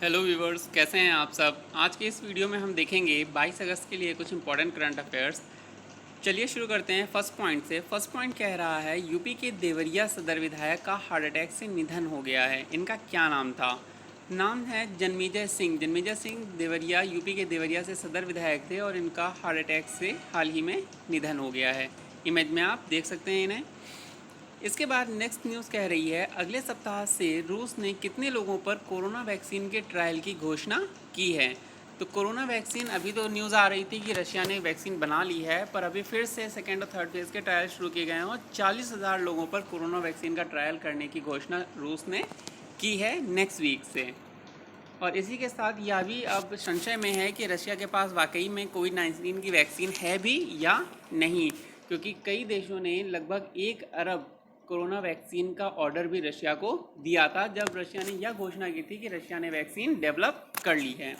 Hello viewers, कैसे हैं आप सब। आज के इस वीडियो में हम देखेंगे 22 अगस्त के लिए कुछ इंपॉर्टेंट करंट अफेयर्स। चलिए शुरू करते हैं फर्स्ट पॉइंट से। फर्स्ट पॉइंट कह रहा है यूपी के देवरिया सदर विधायक का हार्ट अटैक से निधन हो गया है। इनका क्या नाम था? नाम है जन्मेजय सिंह। जन्मेजय सिंह देवरिया, यूपी के देवरिया से सदर विधायक थे और इनका हार्ट अटैक से हाल ही में निधन हो गया है। इमेज में आप देख सकते हैं इन्हें। इसके बाद नेक्स्ट न्यूज़ कह रही है अगले सप्ताह से रूस ने कितने लोगों पर कोरोना वैक्सीन के ट्रायल की घोषणा की है। तो कोरोना वैक्सीन, अभी तो न्यूज़ आ रही थी कि रशिया ने वैक्सीन बना ली है, पर अभी फिर से सेकेंड और थर्ड फेज़ के ट्रायल शुरू किए गए हैं और 40,000 लोगों पर कोरोना वैक्सीन का ट्रायल करने की घोषणा रूस ने की है नेक्स्ट वीक से। और इसी के साथ यह भी अब संशय में है कि रशिया के पास वाकई में कोविड-19 की वैक्सीन है भी या नहीं, क्योंकि कई देशों ने लगभग 1 अरब कोरोना वैक्सीन का ऑर्डर भी रशिया को दिया था जब रशिया ने यह घोषणा की थी कि रशिया ने वैक्सीन डेवलप कर ली है।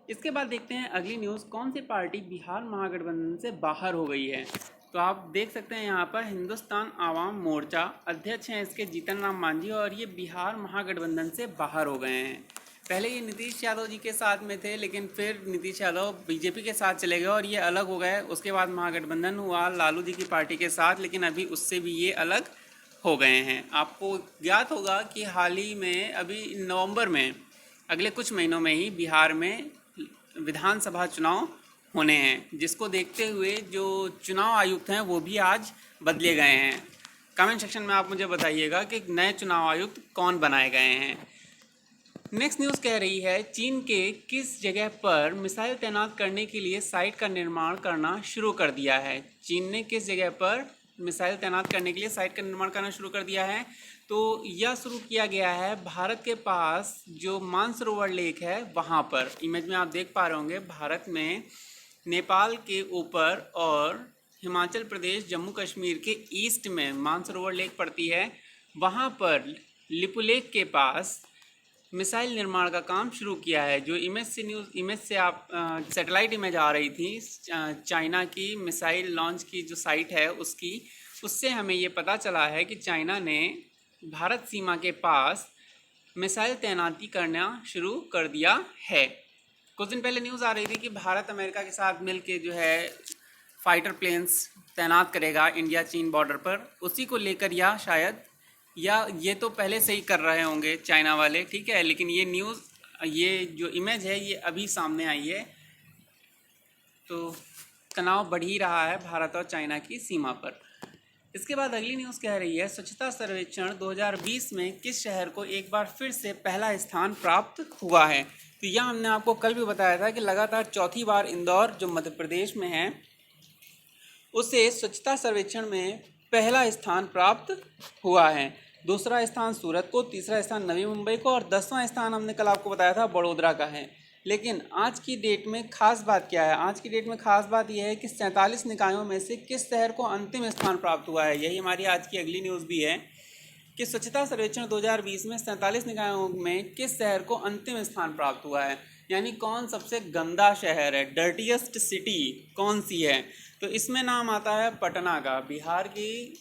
इसके बाद देखते हैं अगली न्यूज़, कौन सी पार्टी बिहार महागठबंधन से बाहर हो गई है। तो आप देख सकते हैं यहाँ पर हिंदुस्तान आवाम मोर्चा अध्यक्ष हैं इसके जीतन राम मांझी, और ये बिहार महागठबंधन से बाहर हो गए हैं। पहले ये नीतीश यादव जी के साथ में थे, लेकिन फिर नीतीश यादव बीजेपी के साथ चले गए और ये अलग हो गए। उसके बाद महागठबंधन हुआ लालू जी की पार्टी के साथ, लेकिन अभी उससे भी ये अलग हो गए हैं। आपको ज्ञात होगा कि हाल ही में अभी नवंबर में, अगले कुछ महीनों में ही बिहार में विधानसभा चुनाव होने हैं, जिसको देखते हुए जो चुनाव आयुक्त हैं वो भी आज बदले गए हैं। कमेंट सेक्शन में आप मुझे बताइएगा कि नए चुनाव आयुक्त कौन बनाए गए हैं। नेक्स्ट न्यूज़ कह रही है चीन के किस जगह पर मिसाइल तैनात करने के लिए साइट का निर्माण करना शुरू कर दिया है। चीन ने किस जगह पर मिसाइल तैनात करने के लिए साइट का निर्माण करना शुरू कर दिया है? तो यह शुरू किया गया है भारत के पास जो मानसरोवर लेक है वहाँ पर। इमेज में आप देख पा रहे होंगे, भारत में नेपाल के ऊपर और हिमाचल प्रदेश जम्मू कश्मीर के ईस्ट में मानसरोवर लेक पड़ती है। वहाँ पर लिपुलेक के पास मिसाइल निर्माण का काम शुरू किया है। जो इमेज से आप सैटेलाइट इमेज आ रही थी चाइना की मिसाइल लॉन्च की जो साइट है उसकी, उससे हमें ये पता चला है कि चाइना ने भारत सीमा के पास मिसाइल तैनाती करना शुरू कर दिया है। कुछ दिन पहले न्यूज़ आ रही थी कि भारत अमेरिका के साथ मिलके जो है फाइटर प्लेन्स तैनात करेगा इंडिया चीन बॉर्डर पर। उसी को लेकर या शायद, या ये तो पहले से ही कर रहे होंगे चाइना वाले, ठीक है, लेकिन ये न्यूज़, ये जो इमेज है ये अभी सामने आई है। तो तनाव बढ़ ही रहा है भारत और चाइना की सीमा पर। इसके बाद अगली न्यूज़ कह रही है स्वच्छता सर्वेक्षण 2020 में किस शहर को एक बार फिर से पहला स्थान प्राप्त हुआ है। तो यह हमने आपको कल भी बताया था कि लगातार चौथी बार इंदौर जो मध्य प्रदेश में है उसे स्वच्छता सर्वेक्षण में पहला स्थान प्राप्त हुआ है। दूसरा स्थान सूरत को, तीसरा स्थान नवी मुंबई को और 10वां स्थान हमने कल आपको बताया था बड़ोदरा का है। लेकिन आज की डेट में खास बात क्या है? आज की डेट में खास बात यह है कि 47 निकायों में से किस शहर को अंतिम स्थान प्राप्त हुआ है। यही हमारी आज की अगली न्यूज़ भी है कि स्वच्छता सर्वेक्षण 2020 में 47 निकायों में किस शहर को अंतिम स्थान प्राप्त हुआ है, यानी कौन सबसे गंदा शहर है, डर्टीएस्ट सिटी कौन सी है। तो इसमें नाम आता है पटना का। बिहार की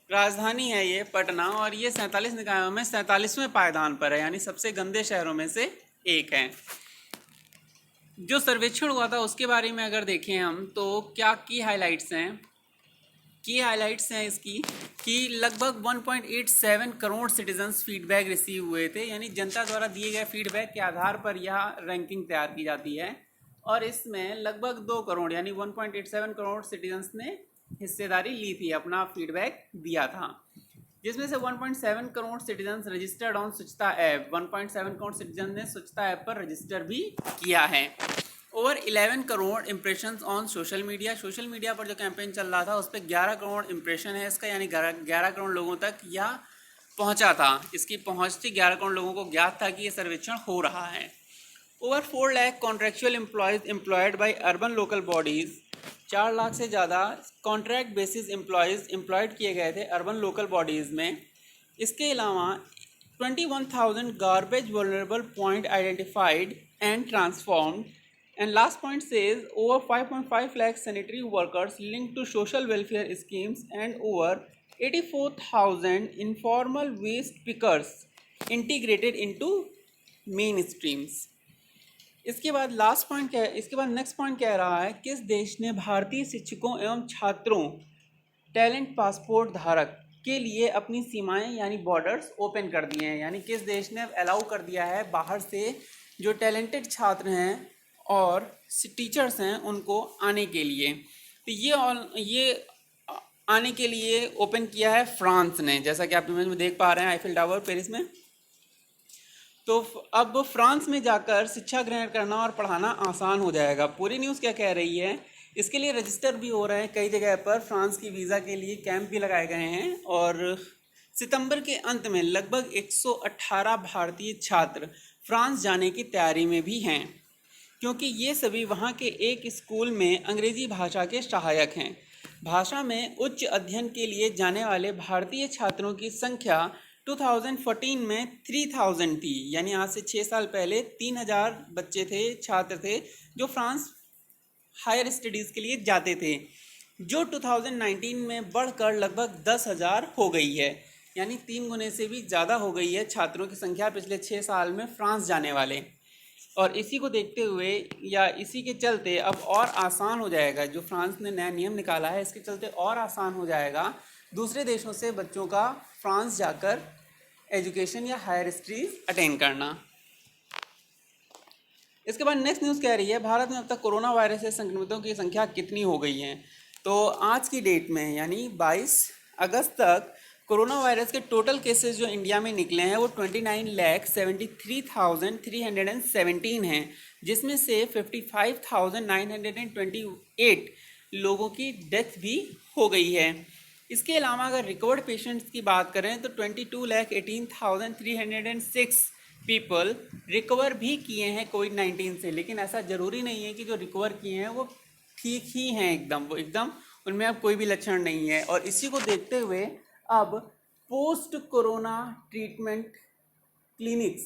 राजधानी है ये पटना, और ये 47 निकायों में 47वें पायदान पर है, यानी सबसे गंदे शहरों में से एक है। जो सर्वेक्षण हुआ था उसके बारे में अगर देखें हम तो क्या की हाइलाइट्स हैं इसकी कि लगभग 1.87 करोड़ सिटीजन्स फीडबैक रिसीव हुए थे, यानी जनता द्वारा दिए गए फीडबैक के आधार पर यह रैंकिंग तैयार की जाती है। और इसमें लगभग 2 करोड़ यानी 1.87 करोड़ सिटीजन्स ने हिस्सेदारी ली थी, अपना फीडबैक दिया था, जिसमें से 1.7 करोड़ सिटीजन्स रजिस्टर्ड ऑन स्वच्छता ऐप। 1.7 करोड़ सिटीजन ने स्वच्छता ऐप पर रजिस्टर भी किया है। Over 11 crore impressions on social media. Social media पर जो कैंपेन चल रहा था उस पर 11 करोड़ इम्प्रेशन है इसका, यानी 11 करोड़ लोगों तक यह पहुंचा था। इसकी पहुंच थी, 11 करोड़ लोगों को ज्ञात था कि ये सर्वेक्षण हो रहा है। Over 4 lakh contractual employees employed by urban local bodies. 4 lakh से ज़्यादा कॉन्ट्रैक्ट बेसिस एम्प्लॉयज़ एम्प्लॉयड किए गए थे अर्बन लोकल बॉडीज़ में। इसके अलावा 21,000 garbage vulnerable point identified and transformed. And last point says over 5.5 lakh sanitary workers linked to social welfare schemes and over 84,000 informal waste pickers integrated into main streams. इसके बाद last point क्या है, इसके बाद next point कह रहा है किस देश ने भारतीय शिक्षकों एवं छात्रों टैलेंट पासपोर्ट धारक के लिए अपनी सीमाएं यानी बॉर्डर्स ओपन कर दिए हैं। यानी किस देश ने अलाउ कर दिया है बाहर से जो टैलेंटेड छात्र हैं और टीचर्स हैं उनको आने के लिए। तो ये आने के लिए ओपन किया है फ्रांस ने, जैसा कि आप इमेज में देख पा रहे हैं आईफिल टावर पेरिस में। तो अब फ्रांस में जाकर शिक्षा ग्रहण करना और पढ़ाना आसान हो जाएगा। पूरी न्यूज़ क्या कह रही है, इसके लिए रजिस्टर भी हो रहे हैं कई जगह पर, फ्रांस की वीज़ा के लिए कैंप भी लगाए गए हैं और सितंबर के अंत में लगभग 118 भारतीय छात्र फ्रांस जाने की तैयारी में भी हैं, क्योंकि ये सभी वहाँ के एक स्कूल में अंग्रेज़ी भाषा के सहायक हैं। भाषा में उच्च अध्ययन के लिए जाने वाले भारतीय छात्रों की संख्या 2014 में 3000 थी। यानी आज से 6 साल पहले 3000 बच्चे थे, छात्र थे जो फ्रांस हायर स्टडीज़ के लिए जाते थे, जो 2019 में बढ़कर लगभग 10,000 हो गई है। यानी 3 गुने से भी ज़्यादा हो गई है छात्रों की संख्या पिछले 6 साल में फ्रांस जाने वाले। और इसी को देखते हुए या इसी के चलते अब और आसान हो जाएगा, जो फ्रांस ने नया नियम निकाला है इसके चलते और आसान हो जाएगा दूसरे देशों से बच्चों का फ्रांस जाकर एजुकेशन या हायर स्टडीज अटेंड करना। इसके बाद नेक्स्ट न्यूज़ कह रही है भारत में अब तक कोरोना वायरस से संक्रमितों की संख्या कितनी हो गई है। तो आज की डेट में यानी 22 अगस्त तक कोरोना वायरस के टोटल केसेस जो इंडिया में निकले हैं वो 29,73,317 हैं, जिसमें से 55,928 लोगों की डेथ भी हो गई है। इसके अलावा अगर रिकवर्ड पेशेंट्स की बात करें तो 22,18,306 पीपल रिकवर भी किए हैं कोविड-19 से। लेकिन ऐसा ज़रूरी नहीं है कि जो रिकवर किए हैं वो ठीक ही हैं एकदम, वो एकदम उनमें अब कोई भी लक्षण नहीं है। और इसी को देखते हुए अब पोस्ट कोरोना ट्रीटमेंट क्लिनिक्स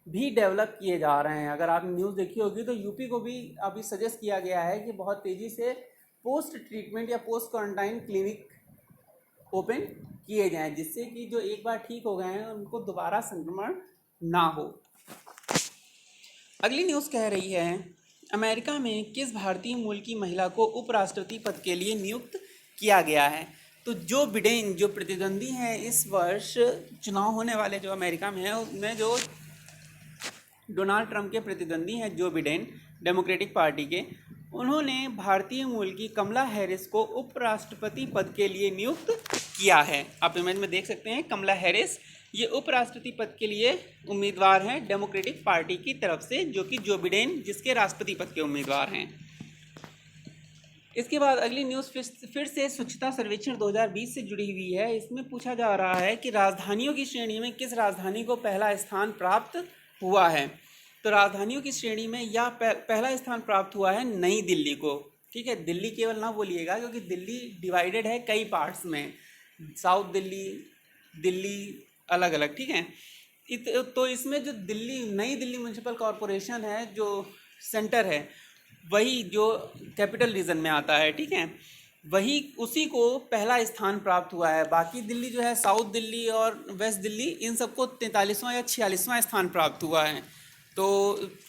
भी डेवलप किए जा रहे हैं। अगर आप न्यूज़ देखी होगी तो यूपी को भी अभी सजेस्ट किया गया है कि बहुत तेज़ी से पोस्ट ट्रीटमेंट या पोस्ट क्वारंटाइन क्लिनिक ओपन किए जाएं, जिससे कि जो एक बार ठीक हो गए हैं उनको दोबारा संक्रमण ना हो। अगली न्यूज़ कह रही है अमेरिका में किस भारतीय मूल की महिला को उपराष्ट्रपति पद के लिए नियुक्त किया गया है। तो जो बिडेन जो प्रतिद्वंदी हैं इस वर्ष चुनाव होने वाले जो अमेरिका में है उसमें जो डोनाल्ड ट्रंप के प्रतिद्वंदी हैं जो बिडेन डेमोक्रेटिक पार्टी के, उन्होंने भारतीय मूल की कमला हैरिस को उपराष्ट्रपति पद के लिए नियुक्त किया है। आप इमेज में देख सकते हैं कमला हैरिस ये उपराष्ट्रपति पद के लिए उम्मीदवार हैं डेमोक्रेटिक पार्टी की तरफ से, जो कि जो बिडेन जिसके राष्ट्रपति पद के उम्मीदवार हैं। इसके बाद अगली न्यूज़ फिर से स्वच्छता सर्वेक्षण 2020 से जुड़ी हुई है। इसमें पूछा जा रहा है कि राजधानियों की श्रेणी में किस राजधानी को पहला स्थान प्राप्त हुआ है। तो राजधानियों की श्रेणी में यह पहला स्थान प्राप्त हुआ है नई दिल्ली को। ठीक है, दिल्ली केवल ना बोलिएगा क्योंकि दिल्ली डिवाइडेड है कई पार्ट्स में, साउथ दिल्ली, दिल्ली अलग अलग। ठीक है, तो इसमें जो नई दिल्ली म्यूनिसिपल कॉरपोरेशन है जो सेंटर है वही जो कैपिटल रीजन में आता है, ठीक है, वही उसी को पहला स्थान प्राप्त हुआ है। बाकी दिल्ली जो है साउथ दिल्ली और वेस्ट दिल्ली इन सबको 43वां या 46वां स्थान प्राप्त हुआ है। तो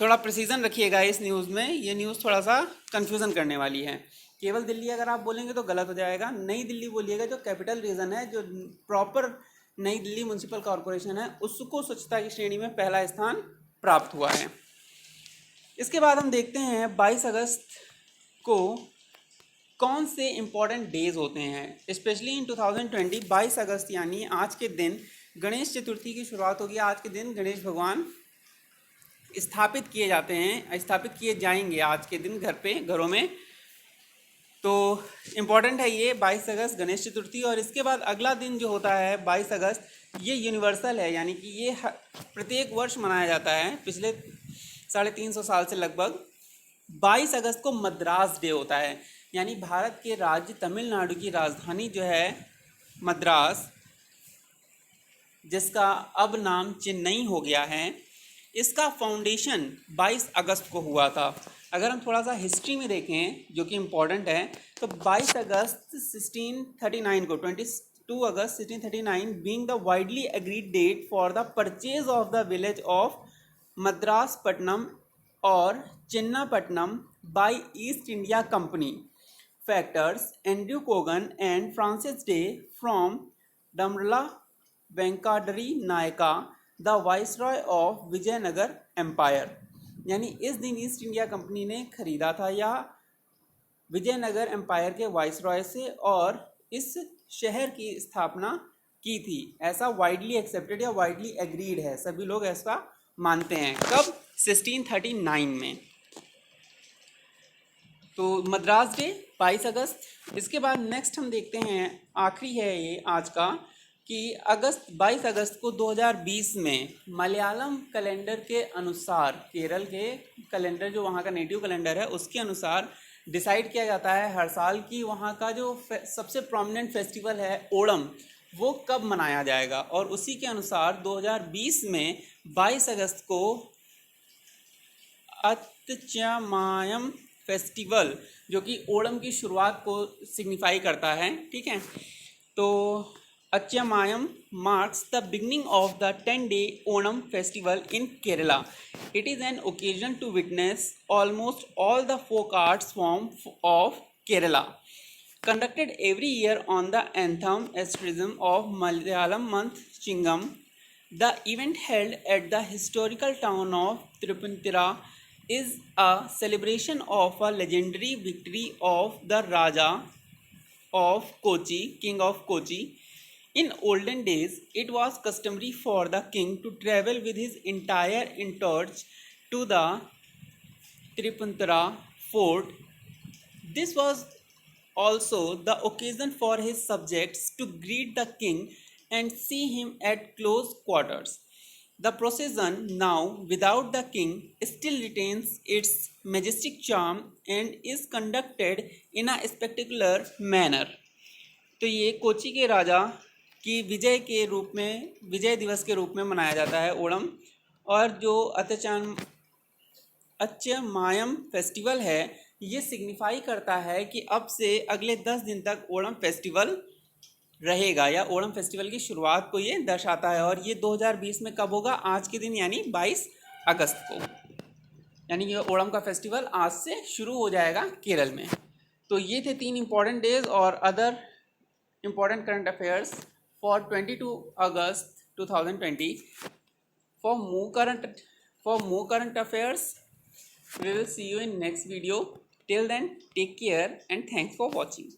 थोड़ा प्रिसीजन रखिएगा इस न्यूज़ में, ये न्यूज़ थोड़ा सा कन्फ्यूज़न करने वाली है। केवल दिल्ली अगर आप बोलेंगे तो गलत हो जाएगा, नई दिल्ली बोलिएगा जो कैपिटल रीजन है, जो प्रॉपर नई दिल्ली म्यूनिसिपल कॉरपोरेशन है उसको स्वच्छता की श्रेणी में पहला स्थान प्राप्त हुआ है। इसके बाद हम देखते हैं 22 अगस्त को कौन से इम्पॉर्टेंट डेज होते हैं। स्पेशली इन 2020 22 अगस्त यानी आज के दिन गणेश चतुर्थी की शुरुआत होगी। आज के दिन गणेश भगवान स्थापित किए जाते हैं, स्थापित किए जाएंगे आज के दिन घरों में। तो इम्पॉर्टेंट है ये 22 अगस्त गणेश चतुर्थी। और इसके बाद अगला दिन जो होता है 22 अगस्त ये यूनिवर्सल है, यानी कि ये प्रत्येक वर्ष मनाया जाता है पिछले 350 साल से लगभग। 22 अगस्त को मद्रास डे होता है, यानी भारत के राज्य तमिलनाडु की राजधानी जो है मद्रास, जिसका अब नाम चेन्नई हो गया है, इसका फाउंडेशन 22 अगस्त को हुआ था। अगर हम थोड़ा सा हिस्ट्री में देखें जो कि इम्पॉर्टेंट है, तो 22 अगस्त 1639 को 22 अगस्त 1639 being the widely agreed date for the purchase of the village of Madraspatnam और Chennapatnam by East India Company. Factors Andrew Kogan and Francis Day from Damrala Venkadari Nayaka, the Viceroy of Vijayanagar Empire. यानी इस दिन east India company ने खरीदा था या Vijayanagar empire के viceroy से और इस शहर की स्थापना की थी। ऐसा वाइडली एक्सेप्टेड या वाइडली एग्रीड है, सभी लोग ऐसा मानते हैं। कब? 1639 में। तो मद्रास डे 22 अगस्त। इसके बाद नेक्स्ट हम देखते हैं, आखिरी है ये आज का, कि 22 अगस्त को 2020 में मलयालम कैलेंडर के अनुसार, केरल के कैलेंडर जो वहाँ का नेटिव कैलेंडर है उसके अनुसार डिसाइड किया जाता है हर साल कि वहाँ का जो सबसे प्रोमिनेंट फेस्टिवल है ओणम, वो कब मनाया जाएगा। और उसी के अनुसार 2020 में 22 अगस्त को अत्चमायम फेस्टिवल, जो कि ओणम की शुरुआत को सिग्निफाई करता है, ठीक है। तो Athachamayam marks the beginning of the 10-day Onam festival in Kerala. It is an occasion to witness almost all the folk arts forms of Kerala, conducted every year on the anthem asterism of Malayalam month Chingam. The event, held at the historical town of Tripunthura, is a celebration of a legendary victory of the Raja of Kochi, King of Kochi. In olden days, it was customary for the king to travel with his entire entourage to the Tripunthura fort. This was also the occasion for his subjects to greet the king and see him at close quarters. The procession, now without the king, still retains its majestic charm and is conducted in a spectacular manner. तो ये कोची के राजा की विजय के रूप में, विजय दिवस के रूप में मनाया जाता है ओणम। और जो अच्चमायम फेस्टिवल है, ये सिग्निफाई करता है कि अब से अगले 10 दिन तक ओणम फेस्टिवल रहेगा, या ओणम फेस्टिवल की शुरुआत को ये दर्शाता है। और ये 2020 में कब होगा? आज के दिन, यानी 22 अगस्त को। यानी कि ओणम का फेस्टिवल आज से शुरू हो जाएगा केरल में। तो ये थे 3 इम्पॉर्टेंट डेज और other important current affairs for 22 August 2020. For more current affairs, we will see you in next video. Till then, take care and thanks for watching.